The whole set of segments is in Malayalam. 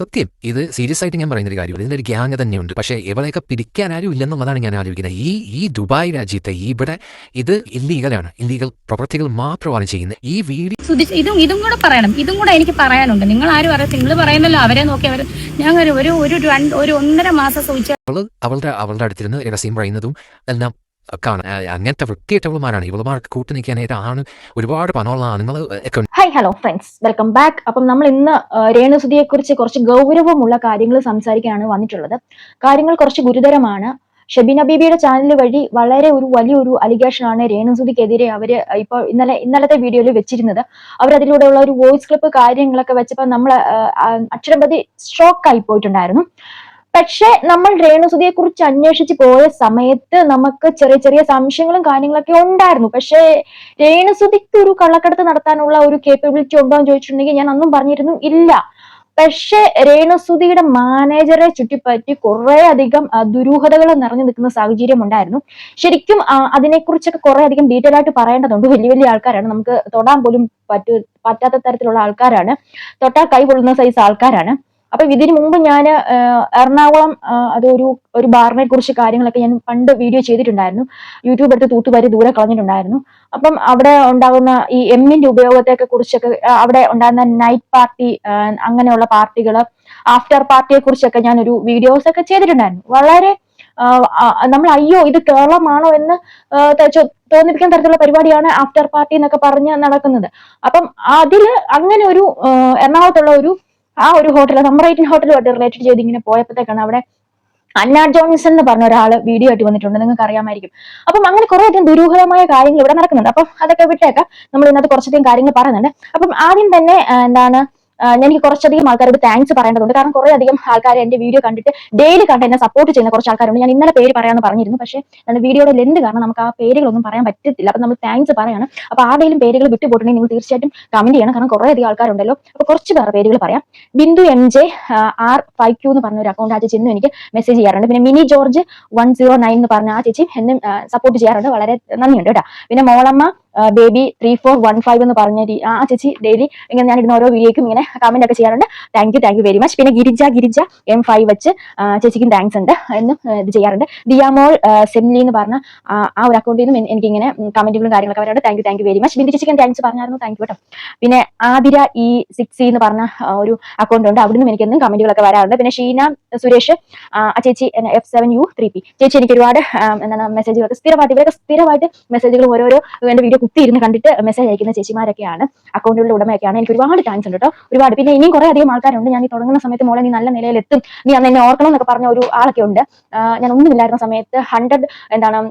സത്യം ഇത് സീരിയസ് ആയിട്ട് ഞാൻ പറയുന്നൊരു കാര്യമാണ്. ഇതിൻ്റെ ഒരു ഗ്യാങ് തന്നെയുണ്ട്. പക്ഷേ ഇവളെയൊക്കെ പിടിക്കാൻ ആരും ഇല്ലെന്നുള്ളതാണ് ഞാൻ ആലോചിക്കുന്നത്. ഈ ദുബായ് രാജ്യത്തെ ഇവിടെ ഇത് ഇല്ലീഗലാണ്. ഇല്ലീഗൽ പ്രവൃത്തികൾ മാത്രമാണ് ചെയ്യുന്നത്. ഈ വീഡിയോ ഇതും കൂടെ പറയണം. ഇതും കൂടെ എനിക്ക് പറയാനുണ്ട്. നിങ്ങൾ ആരും അറിയാം, നിങ്ങൾ പറയുന്നല്ലോ അവരെ നോക്കി അവർ ഞാൻ ഒരു 1.5 മാസം സൂചിച്ച അവളുടെ അടുത്തിരുന്ന് രഹസ്യം പറയുന്നതും എല്ലാം കാണാം. അങ്ങനത്തെ വൃത്തിയിട്ടവളുമാരാണ്. ഇവളുമാർക്ക് കൂട്ടു നിൽക്കാനായിട്ട് ആണ് ഒരുപാട് പണമുള്ള ആണുങ്ങൾ ഒക്കെ. Hi hello friends, welcome back. അപ്പം നമ്മൾ ഇന്ന് രേണുസുതിയെ കുറിച്ച് കുറച്ച് ഗൗരവമുള്ള കാര്യങ്ങൾ സംസാരിക്കാനാണ് വന്നിട്ടുള്ളത്. കാര്യങ്ങൾ കുറച്ച് ഗുരുതരമാണ്. ഷെബീന ബീബിയുടെ ചാനൽ വഴി വളരെ വലിയൊരു അലിഗേഷൻ ആണ് രേണുസുതിക്കെതിരെ അവര് ഇപ്പോൾ ഇന്നലത്തെ വീഡിയോയിൽ വെച്ചിരുന്നത്. അവരതിലൂടെയുള്ള ഒരു വോയിസ് ക്ലിപ്പ് കാര്യങ്ങളൊക്കെ വെച്ചപ്പോൾ നമ്മൾ അക്ഷരപതി സ്ട്രോക്ക് ആയി പോയിട്ടുണ്ടായിരുന്നു. പക്ഷെ നമ്മൾ രേണുസുതിയെ കുറിച്ച് അന്വേഷിച്ച് പോയ സമയത്ത് നമുക്ക് ചെറിയ സംശയങ്ങളും കാര്യങ്ങളൊക്കെ ഉണ്ടായിരുന്നു. പക്ഷെ രേണുസുതിക്ക് ഒരു കള്ളക്കടത്ത് നടത്താനുള്ള ഒരു കേപ്പബിലിറ്റി ഉണ്ടോ എന്ന് ചോദിച്ചിട്ടുണ്ടെങ്കിൽ ഞാൻ അന്നും പറഞ്ഞിരുന്നു ഇല്ല. പക്ഷെ രേണുസുതിയുടെ മാനേജറെ ചുറ്റിപ്പറ്റി കുറെ അധികം ദുരൂഹതകൾ നിറഞ്ഞു നിൽക്കുന്ന സാഹചര്യം ഉണ്ടായിരുന്നു. ശരിക്കും അതിനെക്കുറിച്ചൊക്കെ കുറെ അധികം ഡീറ്റെയിൽ ആയിട്ട് പറയേണ്ടതുണ്ട്. വലിയ ആൾക്കാരാണ്, നമുക്ക് തൊടാൻ പോലും പറ്റാത്ത തരത്തിലുള്ള ആൾക്കാരാണ്, തൊട്ടാൽ കൈ പൊള്ളുന്ന സൈസ് ആൾക്കാരാണ്. അപ്പൊ ഇതിനു മുമ്പ് ഞാൻ എറണാകുളം ഒരു ബാറിനെ കുറിച്ച് കാര്യങ്ങളൊക്കെ ഞാൻ പണ്ട് വീഡിയോ ചെയ്തിട്ടുണ്ടായിരുന്നു. യൂട്യൂബ് എടുത്ത് തൂത്തുവാരി ദൂരെ കളഞ്ഞിട്ടുണ്ടായിരുന്നു. അപ്പം അവിടെ ഉണ്ടാകുന്ന ഈ എമ്മിന്റെ ഉപയോഗത്തെയൊക്കെ കുറിച്ചൊക്കെ, അവിടെ ഉണ്ടാകുന്ന നൈറ്റ് പാർട്ടി, അങ്ങനെയുള്ള പാർട്ടികൾ, ആഫ്റ്റർ പാർട്ടിയെ കുറിച്ചൊക്കെ ഞാൻ ഒരു വീഡിയോസ് ഒക്കെ ചെയ്തിട്ടുണ്ടായിരുന്നു. വളരെ നമ്മൾ അയ്യോ ഇത് കേരളമാണോ എന്ന് തോന്നിപ്പിക്കുന്ന തരത്തിലുള്ള പരിപാടിയാണ് ആഫ്റ്റർ പാർട്ടി എന്നൊക്കെ പറഞ്ഞ് നടക്കുന്നത്. അപ്പം അതില് അങ്ങനെ ഒരു എറണാകുളത്തുള്ള ഒരു ഹോട്ടൽ, നമ്പർ 18 ഹോട്ടലുമായിട്ട് റിലേറ്റഡ് ചെയ്ത് ഇങ്ങനെ പോയപ്പോഴത്തേക്കാണ് അവിടെ അന്ന ജോൺസൺ എന്ന് പറഞ്ഞ ഒരാൾ വീഡിയോ ആയിട്ട് വന്നിട്ടുണ്ട്. നിങ്ങൾക്ക് അറിയാമായിരിക്കും. അപ്പം അങ്ങനെ കുറെ അധികം ദുരൂഹമായ കാര്യങ്ങൾ ഇവിടെ നടക്കുന്നുണ്ട്. അപ്പം അതൊക്കെ വിട്ടേക്കാം. നമ്മൾ ഇതിനകത്ത് കുറച്ചധികം കാര്യങ്ങൾ പറയുന്നുണ്ട്. അപ്പം ആദ്യം തന്നെ എനിക്ക് കുറച്ചധികം ആൾക്കാരോട് താങ്ക്സ് പറയേണ്ടതുണ്ട്. കാരണം കുറെ അധികം ആൾക്കാർ എന്റെ വീഡിയോ കണ്ടിട്ട് ഡെയിലി കണ്ട് എന്നെ സപ്പോർട്ട് ചെയ്യുന്ന കുറച്ച് ആൾക്കാരുണ്ട്. ഞാൻ ഇന്നലെ പേര് പറയാമെന്ന് പറഞ്ഞിരുന്നു. പക്ഷേ വീഡിയോയുടെ ലെന്ത് കാരണം നമുക്ക് ആ പേരുകളൊന്നും പറയാൻ പറ്റത്തില്ല. അപ്പൊ നമ്മൾ താങ്ക്സ് പറയാണ്. അപ്പൊ ആരുടെയും പേരുകൾ വിട്ടുപോയിട്ടുണ്ടെങ്കിൽ നിങ്ങൾ തീർച്ചയായിട്ടും കമന്റ് ചെയ്യണം. കാരണം കുറെ അധികം ആൾക്കാരുണ്ടല്ലോ. അപ്പൊ കുറച്ച് പേർ പേരുകൾ പറയാം. ബിന്ദു MJ R5Q എന്ന് പറഞ്ഞ ഒരു അക്കൗണ്ട് ആ ചേച്ചി ഇന്നും എനിക്ക് മെസ്സേജ് ചെയ്യാറുണ്ട്. പിന്നെ മിനി ജോർജ് 109 എന്ന് പറഞ്ഞ ആ ചേച്ചി എന്നും സപ്പോർട്ട് ചെയ്യാറുണ്ട്. വളരെ നന്ദിയുണ്ട് കേട്ടോ. പിന്നെ മോളമ്മ ബേബി 3415 എന്ന് പറഞ്ഞ ആ ചേച്ചി ഡെയിലി ഇങ്ങനെ ഞാൻ ഇടുന്ന ഓരോ വീഡിയോക്കും ഇങ്ങനെ കമന്റ് ഒക്കെ ചെയ്യാറുണ്ട്. Thank you very much. പിന്നെ ഗിരിജ M5 വെച്ച് ചേച്ചിക്കും താങ്ക്സ് ഉണ്ട് എന്നും ഇത് ചെയ്യാറുണ്ട്. ദിയാമോൾ സെംലി എന്ന് പറഞ്ഞ ആ ഒരു അക്കൗണ്ടിൽ നിന്നും എനിക്ക് ഇങ്ങനെ കമന്റുകളും കാര്യങ്ങളൊക്കെ വരാറുണ്ട്. Thank you very much. Bindu ചേച്ചിക്കും താങ്ക്സ് പറഞ്ഞായിരുന്നു. താങ്ക് യു കേട്ടോ. പിന്നെ ആതിര E6C എന്ന് പറഞ്ഞ ഒരു അക്കൗണ്ട് ഉണ്ട്. അവിടെ നിന്നും എനിക്ക് എന്നും കമന്റുകളൊക്കെ വരാറുണ്ട്. പിന്നെ ഷീന സുരേഷ് ആ ചേച്ചി F7U3P ചേച്ചി എനിക്ക് ഒരുപാട് മെസ്സേജുകൾ സ്ഥിരമായിട്ട് മെസ്സേജുകൾ ഓരോരോ എന്റെ വീഡിയോ കുത്തിയിരുന്ന് കണ്ടിട്ട് മെസ്സേജ് അയക്കുന്ന ചേച്ചിമാരൊക്കെയാണ്, അക്കൗണ്ടുകളുടെ ഉടമയൊക്കെയാണ്. എനിക്ക് ഒരുപാട് താങ്ക്സ് ഉണ്ട് കേട്ടോ. ഒരുപാട്. പിന്നെ ഇനിയും കുറെ അധികം ആൾക്കാരുണ്ട്. ഞാൻ ഈ തുടങ്ങുന്ന സമയത്ത് മോളെ നീ നല്ല നിലയിലെത്തും, നീ അന്ന് എന്നെ ഓർക്കണം എന്നൊക്കെ പറഞ്ഞ ഒരു ആളൊക്കെ ഉണ്ട്. ഞാൻ ഒന്നുമില്ലായിരുന്ന സമയത്ത് 100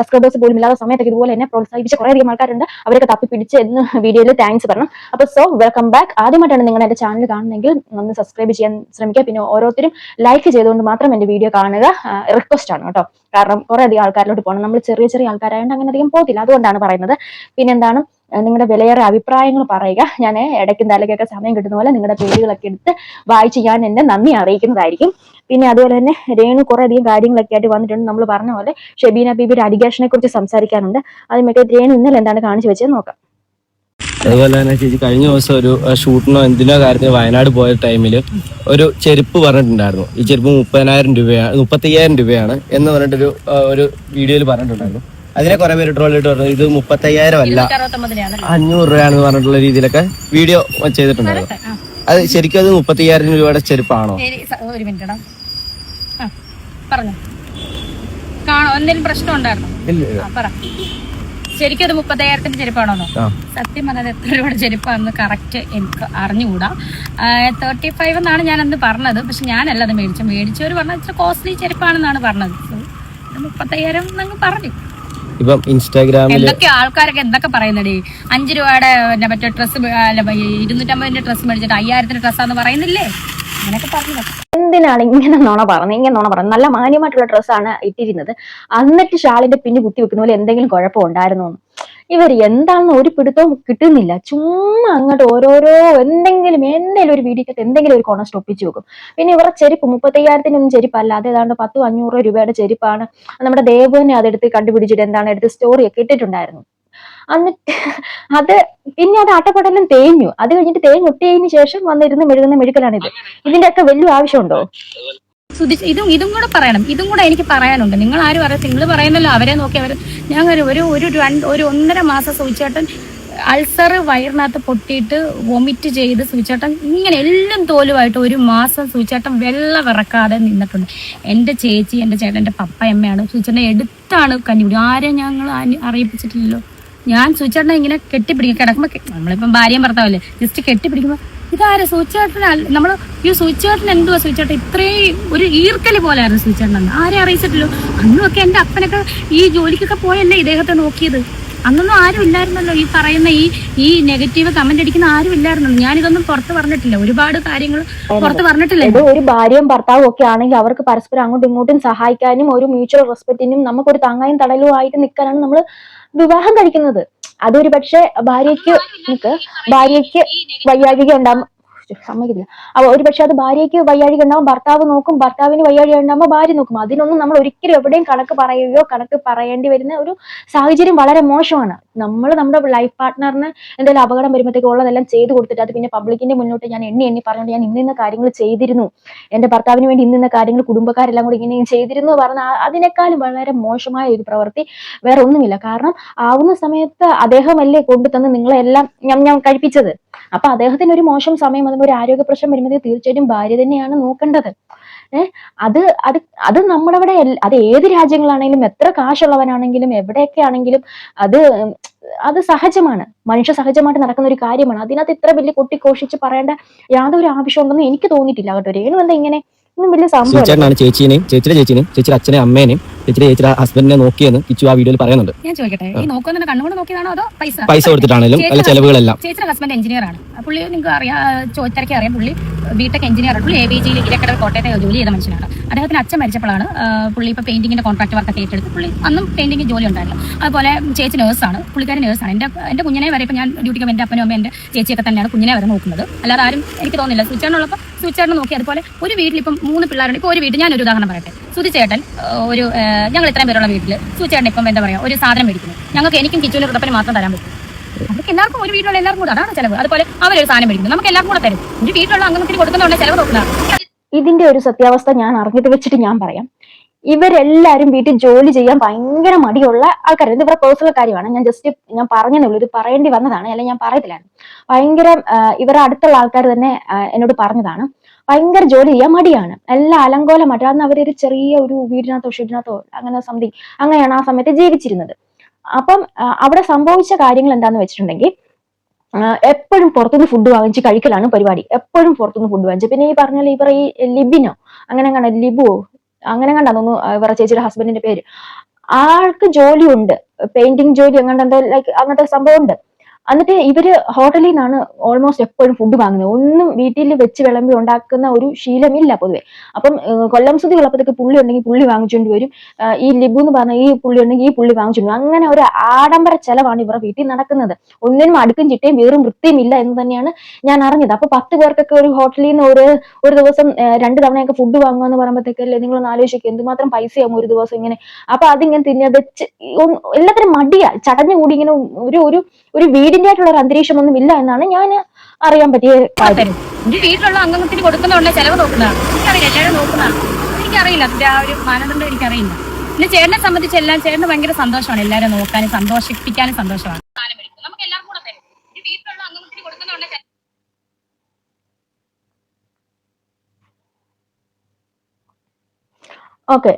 സബ്സ്ക്രൈബേഴ്സ് പോലും ഇല്ലാത്ത സമയത്തൊക്കെ ഇതുപോലെ എന്നെ പ്രോത്സാഹിപ്പിച്ച കുറെ അധികം ആൾക്കാരുണ്ട്. അവരൊക്കെ തപ്പിപ്പിടിച്ച് എന്ന് വീഡിയോയിൽ താങ്ക്സ് പറഞ്ഞു. അപ്പൊ വെൽക്കം ബാക്ക്. ആദ്യമായിട്ടാണ് നിങ്ങൾ എന്റെ ചാനൽ കാണുന്നെങ്കിൽ ഒന്ന് സബ്സ്ക്രൈബ് ചെയ്യാൻ ശ്രമിക്കുക. പിന്നെ ഓരോരുത്തരും ലൈക്ക് ചെയ്തുകൊണ്ട് മാത്രം എന്റെ വീഡിയോ കാണുക. റിക്വസ്റ്റ് ആണ് കേട്ടോ. കാരണം കുറെ അധികം ആൾക്കാരിലോട്ട് പോകണം. നമ്മൾ ചെറിയ ആൾക്കാരായതുകൊണ്ട് അങ്ങനെ അധികം പോകത്തില്ല. അതുകൊണ്ടാണ് പറയുന്നത്. പിന്നെന്താണ്, നിങ്ങളുടെ വിലയേറെ അഭിപ്രായങ്ങൾ പറയുക. ഞാൻ ഇടയ്ക്കും തലയ്ക്കൊക്കെ സമയം കിട്ടുന്ന പോലെ നിങ്ങളുടെ പേരുകളൊക്കെ എടുത്ത് വായിച്ച് ഞാൻ എന്നെ നന്ദി അറിയിക്കുന്നതായിരിക്കും. പിന്നെ അതുപോലെ തന്നെ രേണു കുറെ അധികം കാര്യങ്ങളൊക്കെ ആയിട്ട് വന്നിട്ടുണ്ട്. നമ്മൾ പറഞ്ഞ പോലെ ഷെബീന ബീബിയുടെ അലിഗേഷനെ കുറിച്ച് സംസാരിക്കാനുണ്ട്. അതിനൊക്കെ രേണു ഇന്നലെ എന്താണ് കാണിച്ചു വെച്ചത് നോക്കാം. അതുപോലെ തന്നെ ചേച്ചി കഴിഞ്ഞ ദിവസം ഒരു ഷൂട്ടിനോ എന്തിനോ കാര്യത്തിന് വയനാട് പോയ ടൈമിൽ ഒരു ചെരുപ്പ് പറഞ്ഞിട്ടുണ്ടായിരുന്നു. ഈ ചെരുപ്പ് 35,000 രൂപയാണ് എന്ന് പറഞ്ഞിട്ടൊരു വീഡിയോയിൽ പറഞ്ഞിട്ടുണ്ടായിരുന്നു. അതിനെ കുറെ പേര് ട്രോളിട്ട് പറഞ്ഞു ഇത് 35,000 അല്ല 500 രൂപയാണെന്ന് പറഞ്ഞിട്ടുള്ള രീതിയിലൊക്കെ വീഡിയോ ചെയ്തിട്ടുണ്ടായിരുന്നു. അത് ശരിക്കും അത് 35,000 രൂപയുടെ ചെരുപ്പാണോ? ഒരു മിനിറ്റ് എന്തെങ്കിലും പ്രശ്നം ഉണ്ടായിരുന്നു? ശരിക്കും അത് 30,000 ചെരുപ്പാണോന്നോ? സത്യം പറഞ്ഞത് എത്ര രൂപയുടെ ചെരുപ്പാണെന്ന് കറക്റ്റ് എനിക്ക് അറിഞ്ഞുകൂടാ. 35 എന്നാണ് ഞാൻ അന്ന് പറഞ്ഞത്. പക്ഷെ ഞാനല്ല അത് മേടിച്ചവർ പറഞ്ഞത് ഇത്ര കോസ്റ്റ്ലി ചെരുപ്പാണെന്നാണ് പറഞ്ഞത്. 30,000 എന്നങ്ങ് പറഞ്ഞു. ഇപ്പം ഇൻസ്റ്റാഗ്രാമിൽ എന്തൊക്കെ ആൾക്കാരൊക്കെ എന്തൊക്കെ പറയുന്നടേ, 5 രൂപയുടെ മറ്റേ ഡ്രസ്സ് 250 ഡ്രസ്സ് മേടിച്ചിട്ട് 5,000 ഡ്രസ്സാന്ന് പറയുന്നില്ലേ? അങ്ങനെയൊക്കെ പറഞ്ഞു. എന്തിനാണ് ഇങ്ങനെ നുണ പറയുന്നത്? നല്ല മാന്യമായിട്ടുള്ള ഡ്രസ്സാണ് ഇട്ടിരുന്നത്. എന്നിട്ട് ഷാളിന്റെ പിന്നി കുത്തി വെക്കുന്ന പോലെ എന്തെങ്കിലും കുഴപ്പം ഉണ്ടായിരുന്നു? ഇവർ എന്താണെന്ന് ഒരു പിടുത്തവും കിട്ടുന്നില്ല. ചുമ്മാ അങ്ങോട്ട് ഓരോരോ എന്തെങ്കിലും ഒരു വീഡിയോക്കകത്ത് എന്തെങ്കിലും ഒരു കോണസ്റ്റ് ഒപ്പിച്ചു വെക്കും. പിന്നെ ഇവരുടെ ചെരുപ്പ് 35,000 ചെരുപ്പല്ല, അത് ഏതാണ്ട് 10-500 രൂപയുടെ ചെരുപ്പാണ്. നമ്മുടെ ദേവ് തന്നെ അതെടുത്ത് കണ്ടുപിടിച്ചിട്ട് എടുത്ത് സ്റ്റോറിയൊക്കെ ഇട്ടിട്ടുണ്ടായിരുന്നു. എന്നിട്ട് അത് പിന്നെ അത് ആട്ടപ്പാടെല്ലാം തേഞ്ഞു. അത് കഴിഞ്ഞിട്ട് തേഞ്ഞൊട്ടിയതിന് ശേഷം വന്നിരുന്ന് മെഴുകുന്ന മെഴുകലാണിത്. ഇതിന്റെയൊക്കെ വലിയ ആവശ്യമുണ്ടോ? ഇതും കൂടെ പറയണം. ഇതും കൂടെ എനിക്ക് പറയാനുണ്ട്. നിങ്ങൾ ആരും അറിയാം, നിങ്ങൾ പറയുന്നല്ലോ അവരെ നോക്കി അവർ. ഞാൻ ഒരു 1.5 മാസം സൂചിച്ചേട്ടൻ അൾസർ വയറിനകത്ത് പൊട്ടിയിട്ട് വൊമിറ്റ് ചെയ്ത് സൂചിച്ചേട്ടൻ ഇങ്ങനെ എല്ലാം തോലുമായിട്ട് 1 മാസം സൂചിച്ചേട്ടൻ വെള്ളം ഇറക്കാതെ നിന്നിട്ടുണ്ട്. എൻ്റെ ചേച്ചി, എൻ്റെ ചേട്ടൻ, എൻ്റെ പപ്പ അമ്മയാണ് സൂചിച്ചേട്ടനെ എടുത്താണ് കഞ്ഞിപിടി. ആരെയും ഞങ്ങൾ അറിയിപ്പിച്ചിട്ടില്ലല്ലോ. ഞാൻ സൂചിച്ചേട്ടനെ ഇങ്ങനെ കെട്ടിപ്പിടിക്കും. കിടക്കുമ്പോൾ നമ്മളിപ്പം ഭാര്യയും ഭർത്താവല്ലേ, ജസ്റ്റ് കെട്ടിപ്പിടിക്കുമ്പോൾ ഇതാരെ സൂചിച്ചേട്ടൻ, നമ്മൾ ഈ സൂചിച്ചേട്ടൻ എന്തുവാ സൂചിച്ചേട്ടൻ ഇത്രയും ഒരു ഈർക്കല് പോലെയായിരുന്നു സൂചിച്ചേട്ടൻ അന്ന്. ആരെയും അറിയിച്ചിട്ടില്ലോ. അന്നുമൊക്കെ എൻ്റെ അപ്പനൊക്കെ ഈ ജോലിക്കൊക്കെ പോയല്ലേ ഇദ്ദേഹത്തെ നോക്കിയത്. അന്നൊന്നും ആരും ഇല്ലായിരുന്നല്ലോ ഈ പറയുന്ന ഈ നെഗറ്റീവ് കമന്റ് അടിക്കുന്ന ആരും ഇല്ലായിരുന്നല്ലോ. ഞാനിതൊന്നും പുറത്ത് പറഞ്ഞിട്ടില്ല, ഒരുപാട് കാര്യങ്ങൾ പുറത്ത് പറഞ്ഞിട്ടില്ല. ഇത് ഒരു ഭാര്യയും ഭർത്താവും ഒക്കെ ആണെങ്കിൽ അവർക്ക് പരസ്പരം അങ്ങോട്ടും ഇങ്ങോട്ടും സഹായിക്കാനും ഒരു മ്യൂച്വൽ റെസ്പെക്റ്റിനും നമുക്കൊരു താങ്ങായും തടലും ആയിട്ട് നിൽക്കാനാണ് നമ്മൾ വിവാഹം കഴിക്കുന്നത്. അതൊരു പക്ഷെ ഭാര്യയ്ക്ക് വയ്യാഴിക ഉണ്ടാകും, സമ്മതിക്കില്ല. അപ്പൊ ഒരു പക്ഷെ അത് ഭാര്യയ്ക്ക് വയ്യാഴിക ഉണ്ടാവും, ഭർത്താവ് നോക്കും, ഭർത്താവിന് വയ്യാഴിക ഉണ്ടാകുമ്പോൾ ഭാര്യ നോക്കും. അതിനൊന്നും നമ്മൾ ഒരിക്കലും എവിടെയും കണക്ക് പറയുകയോ കണക്ക് പറയേണ്ടി വരുന്ന ഒരു സാഹചര്യം വളരെ മോശമാണ്. നമ്മൾ നമ്മുടെ ലൈഫ് പാർട്ട്ണറിന് എന്തെങ്കിലും അപകടം വരുമ്പോഴത്തേക്ക് ഉള്ളതെല്ലാം ചെയ്തു കൊടുത്തിട്ട് അത് പിന്നെ പബ്ലിക്കിന്റെ മുന്നോട്ട് ഞാൻ എണ്ണി പറഞ്ഞുകൊണ്ട് ഞാൻ ഇന്ന കാര്യങ്ങൾ ചെയ്തിരുന്നു, എന്റെ ഭർത്താവിന് വേണ്ടി ഇന്ന കാര്യങ്ങൾ കുടുംബക്കാരെല്ലാം കൂടി ഇങ്ങനെ ചെയ്തിരുന്നു പറഞ്ഞാൽ അതിനേക്കാളും വളരെ മോശമായ ഒരു പ്രവൃത്തി വേറെ ഒന്നുമില്ല. കാരണം ആവുന്ന സമയത്ത് അദ്ദേഹമല്ലേ കൊണ്ടുതന്ന് നിങ്ങളെല്ലാം ഞാൻ കഴിപ്പിച്ചത്. അപ്പൊ അദ്ദേഹത്തിന് ഒരു മോശം സമയം ഒരു ആരോഗ്യ പ്രശ്നം വരുമ്പോൾ തീർച്ചയായിട്ടും ഭാര്യ തന്നെയാണ് നോക്കേണ്ടത്. അത് അത് അത് നമ്മുടെ അവിടെ അത് ഏത് രാജ്യങ്ങളാണെങ്കിലും എത്ര കാശുള്ളവനാണെങ്കിലും എവിടെയൊക്കെ ആണെങ്കിലും അത് സഹജമാണ്, മനുഷ്യ സഹജമായിട്ട് നടക്കുന്ന ഒരു കാര്യമാണ്. അതിനകത്ത് ഇത്ര വലിയ കൊട്ടിഘോഷിച്ച് പറയേണ്ട യാതൊരു ആവശ്യമുണ്ടെന്ന് എനിക്ക് തോന്നിയിട്ടില്ല കേട്ടോ. രേണു എന്താ ഇങ്ങനെ ഒന്നും വലിയ സംഭവം. ചേച്ചിയുടെ അച്ഛനെ അമ്മേനെയും ചേച്ചിയുടെ ഹസ്ബൻഡിനെ നോക്കിയെന്ന് കിച്ചു ആ വീഡിയോയിൽ പറയുന്നുണ്ട്. ഞാൻ ചോദിക്കട്ടെ, ഈ നോക്കുന്നത് കണ്ണുകൊണ്ട് നോക്കിയതാണോ അതോ പൈസ കൊടുത്തിട്ടാണെങ്കിലും അല്ല ചെലവുകളെല്ലാം? ചേച്ചിയുടെ ഹസ്ബൻഡ് എഞ്ചിനീയർ ആണ്. പുള്ളി നിങ്ങൾക്ക് അറിയാം, ചോദിച്ചിറക്കി അറിയാം. പുള്ളി ബിടെക് എഞ്ചിനീയർ ആണ്. പുള്ളി ABGയിൽ ഇരക്കട കോട്ടയത്തെ ജോലി ചെയ്ത മനുഷ്യനാണ്. അദ്ദേഹത്തിന് അച്ഛൻ മരിച്ചപ്പോഴാണ് പുള്ളി ഇപ്പോൾ പെയിന്റിങ്ങിന്റെ കോൺട്രാക്ട് വർക്ക് ഏറ്റെടുത്ത് പുള്ളി അന്നും പെയിന്റിംഗ് ജോലി ഉണ്ടായിരുന്നു. അതുപോലെ ചേച്ചി നേഴ്സാണ്, പുള്ളിക്കാരി നേഴ്സാണ്. എൻ്റെ കുഞ്ഞിനെ വരെ ഇപ്പോൾ ഞാൻ ഡ്യൂട്ടിക്ക് എൻ്റെ അപ്പനും അമ്മ എൻ്റെ ചേച്ചിയൊക്കെ തന്നെയാണ് കുഞ്ഞിനെ വരെ നോക്കുന്നത്. അല്ലാതെ ആരും എനിക്ക് തോന്നുന്നില്ല. സ്വിച്ചാണുള്ളപ്പോൾ സ്വിച്ചാണ് നോക്കി. അതുപോലെ ഒരു വീട്ടിൽ ഇപ്പം 3 പിള്ളേരുണ്ട്. ഇപ്പോൾ ഒരു വീട്ടിൽ ഞാനൊരു ഉദാഹരണം പറയട്ടെ. സുധിച്ചേട്ടൻ ഞങ്ങൾ ഇത്രയും പേരുള്ള വീട്ടിൽ സുധിച്ചേട്ടൻ ഇപ്പം എന്താ പറയുക ഒരു സാധനം മേടിക്കുന്നു, ഞങ്ങൾക്ക് എനിക്കും കിച്ചുവിൻ്റെ വൃത്തപ്പന് മാത്രം തരാൻ പറ്റും. നമുക്ക് എല്ലാവർക്കും ഒരു വീട്ടിലുള്ള എല്ലാവർക്കും കൂടെ അതാണ് ചിലവ്. അതുപോലെ അവരൊരു സാധനം മേടിക്കുന്നു, നമുക്ക് എല്ലാവർക്കും കൂടെ തരും. ഒരു വീട്ടിലുള്ള അംഗത്തിന് കൊടുക്കുന്നതുകൊണ്ട് ചിലവ് നോക്കുന്നതാണ്. ഇതിന്റെ ഒരു സത്യാവസ്ഥ ഞാൻ അറിഞ്ഞത് വെച്ചിട്ട് ഞാൻ പറയാം. ഇവരെല്ലാരും വീട്ടിൽ ജോലി ചെയ്യാൻ ഭയങ്കര മടിയുള്ള ആൾക്കാർ. ഇത് ഇവരുടെ പേഴ്സണൽ കാര്യമാണ്. ഞാൻ പറഞ്ഞതേ ഉള്ളൂ, ഇത് പറയേണ്ടി വന്നതാണ്, അല്ലെങ്കിൽ ഞാൻ പറയത്തില്ലായിരുന്നു. ഭയങ്കര ഇവരുടെ അടുത്തുള്ള ആൾക്കാർ തന്നെ എന്നോട് പറഞ്ഞതാണ്. ഭയങ്കര ജോലി ചെയ്യാൻ മടിയാണ്, എല്ലാം അലങ്കോലമായിട്ട്. അന്ന് അവരൊരു ചെറിയ ഒരു വീടിനകത്തോ ഷെഡിനകത്തോ അങ്ങനെ സംതിങ് അങ്ങനെയാണ് ആ സമയത്ത് ജീവിച്ചിരുന്നത്. അപ്പം അവിടെ സംഭവിച്ച കാര്യങ്ങൾ എന്താന്ന് വെച്ചിട്ടുണ്ടെങ്കിൽ എപ്പോഴും പുറത്തുനിന്ന് ഫുഡ് വാങ്ങിച്ച് കഴിക്കലാണ് പരിപാടി. എപ്പോഴും പുറത്തുനിന്ന് ഫുഡ് വാങ്ങിച്ച്. പിന്നെ ഈ പറഞ്ഞാൽ ഇവർ ഈ ലിബിനോ അങ്ങനെ കണ്ട ലിബുവോ അങ്ങനെ കണ്ടാന്നു ഇവരുടെ ചേച്ചിയുടെ ഹസ്ബൻഡിന്റെ പേര്. ആൾക്ക് ജോലിയുണ്ട്, പെയിന്റിങ് ജോലി എങ്ങനെന്തോ ലൈക്ക് അങ്ങനത്തെ സംഭവം ഉണ്ട്. എന്നിട്ട് ഇവര് ഹോട്ടലിൽ നിന്നാണ് ഓൾമോസ്റ്റ് എപ്പോഴും ഫുഡ് വാങ്ങുന്നത്. ഒന്നും വീട്ടിൽ വെച്ച് വിളമ്പി ഉണ്ടാക്കുന്ന ഒരു ശീലമില്ല പൊതുവെ. അപ്പം കൊല്ലം സുതി ഉള്ളപ്പോഴത്തേക്ക് പുള്ളി ഉണ്ടെങ്കിൽ പുള്ളി വാങ്ങിച്ചുകൊണ്ട് വരും. ഈ ലിബു എന്ന് പറഞ്ഞ ഈ പുള്ളി ഉണ്ടെങ്കിൽ ഈ പുള്ളി വാങ്ങിച്ചുകൊണ്ട് വരും. അങ്ങനെ ഒരു ആഡംബര ചെലവാണ് ഇവരുടെ വീട്ടിൽ നടക്കുന്നത്. ഒന്നിനും അടുക്കും ചിട്ടയും വീറും വൃത്തിയും ഇല്ല എന്ന് തന്നെയാണ് ഞാൻ അറിഞ്ഞത്. അപ്പൊ 10 പേർക്കൊക്കെ ഒരു ഹോട്ടലിൽ നിന്ന് ഒരു ദിവസം 2 തവണയൊക്കെ ഫുഡ് വാങ്ങുക എന്ന് പറയുമ്പോഴത്തേക്കല്ലേ നിങ്ങളൊന്ന് ആലോചിക്കുക എന്തുമാത്രം പൈസയാകും ഒരു ദിവസം ഇങ്ങനെ. അപ്പൊ അതിങ്ങനെ തിന്നെ വെച്ച് എല്ലാത്തിനും മടിയാ, ചടഞ്ഞുകൂടി ഇങ്ങനെ ഒരു വീടിന്റെ ആയിട്ടുള്ള ഒരു അന്തരീക്ഷം ഒന്നും ഇല്ല എന്നാണ് ഞാൻ അറിയാൻ പറ്റിയ കാര്യം. ഒരു വീട്ടിലുള്ള അംഗത്തിന് കൊടുക്കുന്നതുകൊണ്ട് ചെലവ് നോക്കുന്നതാണ്. എനിക്കറിയില്ല, എല്ലാവരും നോക്കുന്നതാണ്. എനിക്കറിയില്ല അതിന്റെ ആ ഒരു മാനദണ്ഡം എനിക്കറിയില്ല. പിന്നെ ചേട്ടനെ സംബന്ധിച്ച് എല്ലാം ചേട്ടന് ഭയങ്കര സന്തോഷമാണ്, എല്ലാവരും നോക്കാനും സന്തോഷിപ്പിക്കാനും സന്തോഷമാണ്. നമുക്ക് എല്ലാവർക്കും കൂടെ തരും. ഒരു വീട്ടിലുള്ള അംഗത്തിന് കൊടുക്കുന്നതുകൊണ്ട് ഓക്കെ,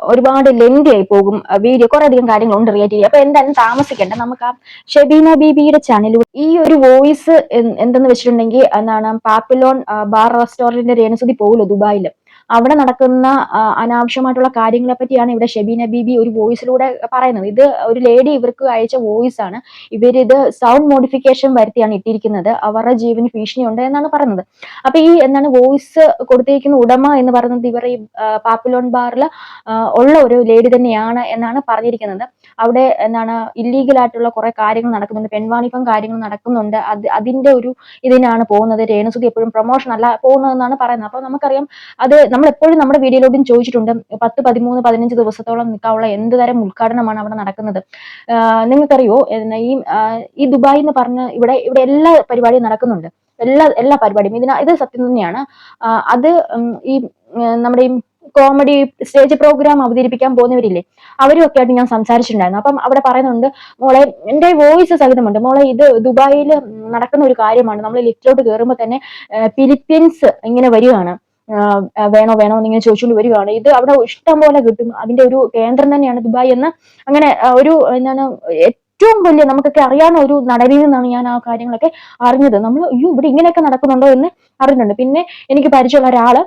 ഒരുപാട് ലെന്തി ആയി പോകും വീഡിയോ. കുറെ അധികം കാര്യങ്ങളുണ്ട് റിയാക്ട് ചെയ്യുക. അപ്പൊ എന്തായാലും താമസിക്കേണ്ട, നമുക്ക് ആ ഷെബീന ബീബിയുടെ ചാനലിൽ ഈ ഒരു വോയിസ് എന്തെന്ന് വെച്ചിട്ടുണ്ടെങ്കിൽ എന്താണ്, പാപ്പിലോൺ ബാർ റെസ്റ്റോറന്റിന്റെ രേണുസുതി പോകില്ല ദുബായിൽ. അവിടെ നടക്കുന്ന അനാവശ്യമായിട്ടുള്ള കാര്യങ്ങളെ പറ്റിയാണ് ഇവിടെ ഷെബീന ബീബി ഒരു വോയിസിലൂടെ പറയുന്നത്. ഇത് ഒരു ലേഡി ഇവർക്ക് അയച്ച വോയിസ് ആണ്. ഇവരിത് സൗണ്ട് മോഡിഫിക്കേഷൻ വരുത്തിയാണ് ഇട്ടിരിക്കുന്നത്. അവരുടെ ജീവന് ഭീഷണിയുണ്ട് എന്നാണ് പറയുന്നത്. അപ്പൊ ഈ എന്താണ് വോയിസ് കൊടുത്തിരിക്കുന്ന ഉടമ എന്ന് പറയുന്നത് ഇവർ ഈ പാപ്പിലോൺ ബാറിൽ ഉള്ള ഒരു ലേഡി തന്നെയാണ് എന്നാണ് പറഞ്ഞിരിക്കുന്നത്. അവിടെ എന്താണ് ഇല്ലീഗൽ ആയിട്ടുള്ള കുറെ കാര്യങ്ങൾ നടക്കുന്നുണ്ട്, പെൺവാണിഭം കാര്യങ്ങൾ നടക്കുന്നുണ്ട്. അതിന്റെ ഒരു ഇതിനാണ് പോകുന്നത്. രേണുസുതി എപ്പോഴും പ്രൊമോഷൻ അല്ല പോകുന്നതെന്നാണ് പറയുന്നത്. അപ്പൊ നമുക്കറിയാം അത് നമ്മളെപ്പോഴും നമ്മുടെ വീഡിയോയിലോട്ടും ചോദിച്ചിട്ടുണ്ട് 10, 13, 15 ദിവസത്തോളം നിൽക്കാനുള്ള എന്ത് തരം ഉദ്ഘാടനമാണ് അവിടെ നടക്കുന്നത്. നിങ്ങൾക്കറിയോ, ഈ ദുബായ് എന്ന് പറഞ്ഞ ഇവിടെ എല്ലാ പരിപാടിയും നടക്കുന്നുണ്ട്. എല്ലാ പരിപാടിയും ഇത് സത്യം തന്നെയാണ്. അത് ഈ നമ്മുടെ ഈ കോമഡി സ്റ്റേജ് പ്രോഗ്രാം അവതരിപ്പിക്കാൻ പോകുന്നവരില്ലേ, അവരും ഒക്കെ ആയിട്ട് ഞാൻ സംസാരിച്ചിട്ടുണ്ടായിരുന്നു. അപ്പം അവിടെ പറയുന്നുണ്ട്, മോളെ, എന്റെ വോയിസ് സഹിതമുണ്ട്, മോളെ ഇത് ദുബായിൽ നടക്കുന്ന ഒരു കാര്യമാണ്. നമ്മൾ ലിഫ്റ്റിലോട്ട് കയറുമ്പോൾ തന്നെ ഫിലിപ്പീൻസ് ഇങ്ങനെ വരികയാണ്, വേണോ എന്നിങ്ങനെ ചോദിച്ചുകൊണ്ട് വരികയാണ്. ഇത് അവിടെ ഇഷ്ടം പോലെ കിട്ടും, അതിന്റെ ഒരു കേന്ദ്രം തന്നെയാണ് ദുബായ് എന്ന്. അങ്ങനെ ഒരു എന്താണ് ഏറ്റവും വലിയ നമുക്കൊക്കെ അറിയാവുന്ന ഒരു നടനിൽ നിന്നാണ് ഞാൻ ആ കാര്യങ്ങളൊക്കെ അറിഞ്ഞത്. നമ്മൾ അയ്യോ ഇവിടെ ഇങ്ങനെയൊക്കെ നടക്കുന്നുണ്ടോ എന്ന് അറിഞ്ഞിട്ടുണ്ട്. പിന്നെ എനിക്ക് പരിചയമുള്ള ഒരാള്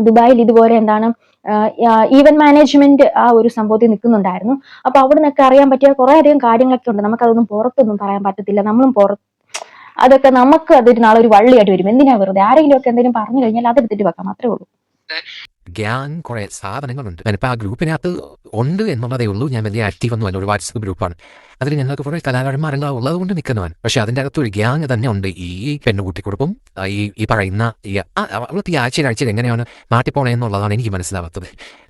ദുബായിൽ ഇതുപോലെ എന്താണ് ഈവന്റ് മാനേജ്മെന്റ് ആ ഒരു സംഭവത്തിൽ നിൽക്കുന്നുണ്ടായിരുന്നു. അപ്പൊ അവിടെ നിന്നൊക്കെ അറിയാൻ പറ്റിയ കുറെ അധികം കാര്യങ്ങളൊക്കെ ഉണ്ട്. നമുക്കതൊന്നും പുറത്തൊന്നും പറയാൻ പറ്റത്തില്ല. നമ്മളും അതൊക്കെ നമുക്ക് അതൊരു നാളെ ഒരു വള്ളിയായിട്ട് വരും. എന്തിനാ വെറുതെ ആരെങ്കിലും ഒക്കെ എന്തെങ്കിലും പറഞ്ഞു കഴിഞ്ഞാൽ അതെടുത്തിട്ട് വെക്കാം, അത്രേ ഉള്ളൂ. ഗ്യാങ് കുറെ സാധനങ്ങളുണ്ട്. ഞാനിപ്പോൾ ആ ഗ്രൂപ്പിനകത്ത് ഉണ്ട് എന്നുള്ളതേ ഉള്ളൂ. ഞാൻ വലിയ ആക്റ്റീവ് ഒന്നും അല്ല, ഒരു വാട്സപ്പ് ഗ്രൂപ്പാണ്. അതിൽ ഞങ്ങൾക്ക് കുറെ കലാകാരന്മാരെല്ലാം ഉള്ളത് കൊണ്ട് നിൽക്കുന്നവൻ. പക്ഷെ അതിൻ്റെ അകത്ത് ഒരു ഗ്യാങ് തന്നെ ഉണ്ട്. ഈ പെണ്ണുകൂട്ടിക്കൊടുപ്പും ഈ പറയുന്ന അവളത്തെ ആഴ്ചയിൽ എങ്ങനെയാണ് നാട്ടിൽ പോണേ എന്നുള്ളതാണ് എനിക്ക് മനസ്സിലാവാത്തത്.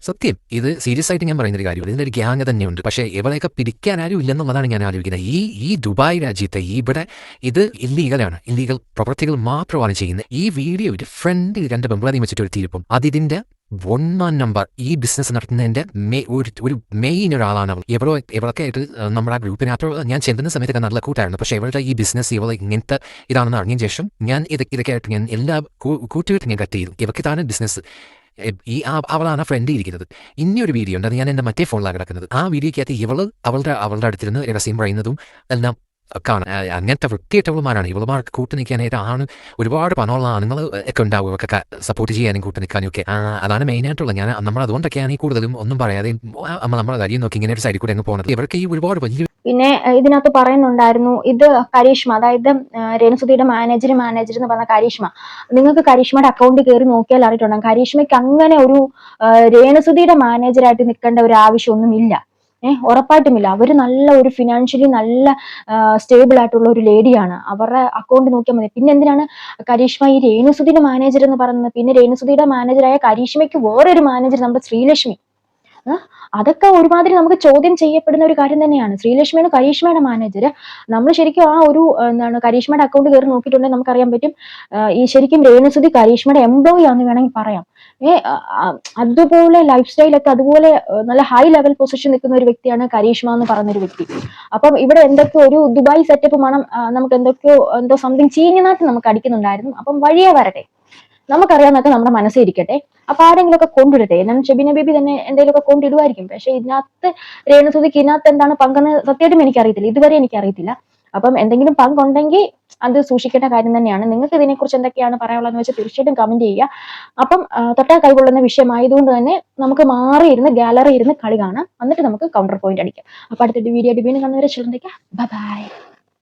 സത്യം, ഇത് സീരിയസ് ആയിട്ട് ഞാൻ പറയുന്നൊരു കാര്യം. ഇതിൻ്റെ ഒരു ഗ്യാങ് തന്നെയുണ്ട്. പക്ഷേ ഇവളെയൊക്കെ പിടിക്കാൻ ആരും ഇല്ലെന്നുള്ളതാണ് ഞാൻ ആലോചിക്കുന്നത്. ഈ ദുബായ് രാജ്യത്തെ ഇവിടെ ഇത് ഇല്ലീഗലാണ്. ഇല്ലീഗൽ പ്രവൃത്തികൾ മാത്രമാണ് ചെയ്യുന്നത്. ഈ വീഡിയോ ഫ്രണ്ട് 2 പെമ്പിളാരെയും വെച്ചിട്ട് ഒരു തീരുപ്പം. അതിന്റെ 1 നമ്പർ ഈ ബിസിനസ് നടത്തുന്നതിന്റെ ഒരു മെയിൻ ഒരാളാണ് അവൾ. ഇവളൊക്കെ ആയിട്ട് നമ്മുടെ ആ ഗ്രൂപ്പിനകത്ത് ഞാൻ ചെല്ലുന്ന സമയത്തൊക്കെ നല്ല കൂട്ടായിരുന്നു. പക്ഷേ ഇവളുടെ ഈ ബിസിനസ് ഇവളെ ഇങ്ങനത്തെ ഇതാണെന്ന് അറിഞ്ഞ ശേഷം ഞാൻ ഇതൊക്കെ ആയിട്ട് ഞാൻ എല്ലാ കൂട്ടുകെട്ട് ഞാൻ കട്ട് ചെയ്തു. ഇവർക്ക് ഇതാണ് ബിസിനസ്. അവളാണ് ഫ്രണ്ട് ഇരിക്കുന്നത്. ഇനിയൊരു വീഡിയോ ഉണ്ട്, അത് ഞാൻ എൻ്റെ മറ്റേ ഫോണിലാണ് കിടക്കുന്നത്. ആ വീഡിയോക്കകത്ത് അവളുടെ അടുത്തിരുന്ന് രഹസ്യം പറയുന്നതും എല്ലാം കാണാം. അങ്ങനത്തെ വൃത്തിയിട്ടവളുമാരാണ്. ഇവളുമാർക്ക് കൂട്ടു നിൽക്കാനായിട്ട് ഒരുപാട് പണമുള്ള ആണുങ്ങൾ ഒക്കെ ഉണ്ടാവും ഇവർക്ക് സപ്പോർട്ട് ചെയ്യാനും കൂട്ടു നിൽക്കാനും ഒക്കെ. അതാണ് മെയിനായിട്ടുള്ളത്. നമ്മൾ അതുകൊണ്ടൊക്കെയാണ് ഈ കൂടുതലും ഒന്നും പറയാതെ നമ്മളെ കാര്യം നോക്കി ഇങ്ങനെ ഒരു സൈഡിൽ കൂടെ അങ്ങ് പോകുന്നത്. ഇവർക്ക് ഈ ഒരുപാട് വലിയ പിന്നെ ഇതിനകത്ത് പറയുന്നുണ്ടായിരുന്നു, ഇത് കരീഷ്മ, അതായത് രേണുസുധിയുടെ മാനേജർ എന്ന് പറഞ്ഞ കരീഷ്മ. നിങ്ങൾക്ക് കരീഷ്മയുടെ അക്കൗണ്ട് കയറി നോക്കിയാൽ അറിയിട്ടുണ്ടാകും, കരീഷ്മയ്ക്ക് അങ്ങനെ ഒരു രേണുസുധിയുടെ മാനേജറായിട്ട് നിൽക്കേണ്ട ഒരു ആവശ്യമൊന്നും ഇല്ല. ഉറപ്പായിട്ടുമില്ല. അവര് നല്ല ഒരു ഫിനാൻഷ്യലി നല്ല സ്റ്റേബിൾ ആയിട്ടുള്ള ഒരു ലേഡിയാണ്. അവരുടെ അക്കൗണ്ട് നോക്കിയാൽ മതി. പിന്നെ എന്തിനാണ് കരീഷ്മ ഈ രേണുസുധിയുടെ മാനേജർ എന്ന് പറയുന്നത്? പിന്നെ രേണുസുധിയുടെ മാനേജറായ കരീഷ്മയ്ക്ക് വേറൊരു മാനേജർ നമ്മുടെ ശ്രീലക്ഷ്മി. അതൊക്കെ ഒരുമാതിരി നമുക്ക് ചോദ്യം ചെയ്യപ്പെടുന്ന ഒരു കാര്യം തന്നെയാണ്. ശ്രീലക്ഷ്മിയാണ് കരീഷ്മയുടെ മാനേജർ. നമ്മൾ ശരിക്കും ആ ഒരു കരീഷ്മയുടെ അക്കൗണ്ട് കയറി നോക്കിയിട്ടുണ്ടെങ്കിൽ നമുക്കറിയാൻ പറ്റും, ഈ ശരിക്കും രേണുസുധി കരീഷ്മയുടെ എംപ്ലോയി ആണെന്ന് വേണമെങ്കിൽ പറയാം. അതുപോലെ ലൈഫ് സ്റ്റൈലൊക്കെ അതുപോലെ നല്ല ഹൈ ലെവൽ പൊസിഷൻ നിൽക്കുന്ന ഒരു വ്യക്തിയാണ് കരീഷ്മ എന്ന് പറയുന്ന ഒരു വ്യക്തി. അപ്പം ഇവിടെ എന്തൊക്കെയോ ഒരു ദുബായ് സെറ്റപ്പ് മണം നമുക്ക് എന്തോ സംതിങ് ചീഞ്ഞനാട്ട് നമുക്ക് അടിക്കുന്നുണ്ടായിരുന്നു. അപ്പം വഴിയേ വരട്ടെ, നമുക്കറിയാവുന്നതൊക്കെ നമ്മുടെ മനസ്സിൽ ഇരിക്കട്ടെ. അപ്പൊ ആരെങ്കിലും ഒക്കെ കൊണ്ടിടട്ടെ. എന്നാൽ ഷെബീന ബേബി തന്നെ എന്തെങ്കിലുമൊക്കെ കൊണ്ടിടുമായിരിക്കും. പക്ഷെ ഇതിനകത്ത് രേണുസുധിക്ക് ഇതിനകത്ത് എന്താണ് പങ്കെന്ന് സത്യമായിട്ടും എനിക്കറിയത്തില്ല, ഇതുവരെ എനിക്കറിയത്തില്ല. അപ്പം എന്തെങ്കിലും പങ്കുണ്ടെങ്കിൽ അത് സൂക്ഷിക്കേണ്ട കാര്യം തന്നെയാണ്. നിങ്ങൾക്ക് ഇതിനെക്കുറിച്ച് എന്തൊക്കെയാണ് പറയാനുള്ളതെന്ന് വെച്ചാൽ തീർച്ചയായിട്ടും കമന്റ് ചെയ്യുക. അപ്പം തൊട്ടാൽ കൈകൊള്ളുന്ന വിഷയമായതുകൊണ്ട് തന്നെ നമുക്ക് മാറിയിരുന്ന് ഗാലറി ഇരുന്ന് കളി കാണാം, എന്നിട്ട് നമുക്ക് കൗണ്ടർ പോയിന്റ് അടിക്കാം. അപ്പൊ അടുത്തൊരു വീഡിയോ വീണ്ടും കാണുന്നവരെ ബൈ ബൈ.